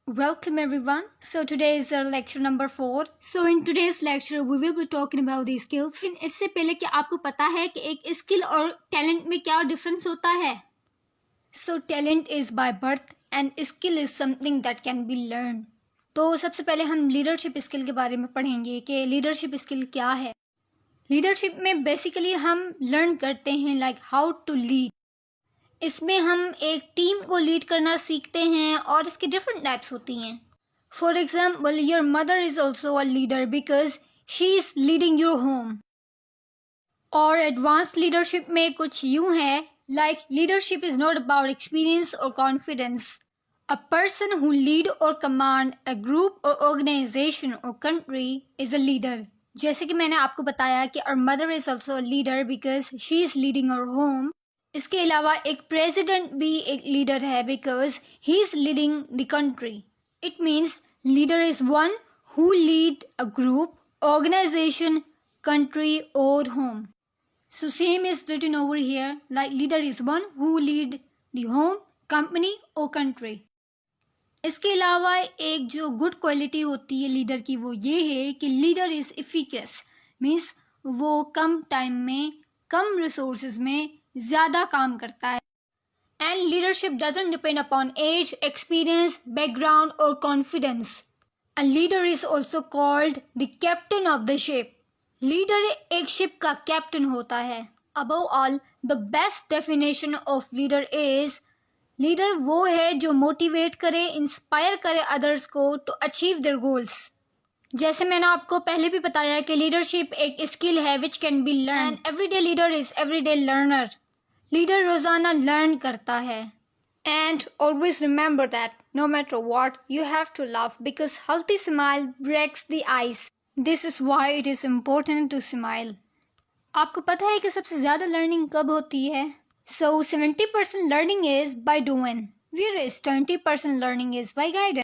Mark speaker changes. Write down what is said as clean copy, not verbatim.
Speaker 1: Welcome everyone. So today is lecture number 4. So in today's lecture we will be talking about the skills. इससे पहले कि आपको पता है कि एक स्किल और टैलेंट में क्या डिफरेंस होता है. So talent is by birth and skill is something that can be learned. तो सबसे पहले हम लीडरशिप स्किल के बारे में पढ़ेंगे कि लीडरशिप स्किल क्या है. लीडरशिप में बेसिकली हम लर्न करते हैं लाइक हाउ टू लीड. इसमें हम एक टीम को लीड करना सीखते हैं और इसकी डिफरेंट टाइप्स होती हैं. For example your mother is also a leader because she is leading your home. और एडवांस लीडरशिप में कुछ यूं है like leadership is not about experience और confidence. A person who lead और कमांड अ ग्रुप और ऑर्गेनाइजेशन और country is a leader. जैसे कि मैंने आपको बताया कि our mother is also a leader because she is leading our home. इसके अलावा एक प्रेसिडेंट भी एक लीडर है because he is leading the country. It means leader is one who lead a group, organization, country और home. So same is written over here like leader is one who lead the home, company or country. इसके अलावा एक जो good quality होती है leader की वो ये है कि लीडर इज़ एफिशिएंट. मीन्स वो कम टाइम में कम रिसोर्सेज में ज़्यादा काम करता है. And leadership doesn't depend upon age, experience, background और confidence. A leader is also called the captain of the ship. Leader एक शिप का कैप्टन होता है. Above all the best definition of leader is leader वो है जो motivate करे, inspire करे अदर्स को टू अचीव देयर गोल्स. जैसे मैंने आपको पहले भी बताया कि लीडरशिप एक स्किल है which can be learn. And everyday leader is everyday learner. Leader रोजाना लर्न करता है. And always remember that no matter what you have to laugh because healthy smile breaks the ice. This is why it is important to smile. आपको पता है कि सबसे ज़्यादा learning कब होती है? So 70% learning is by doing, whereas 20% learning is by guidance.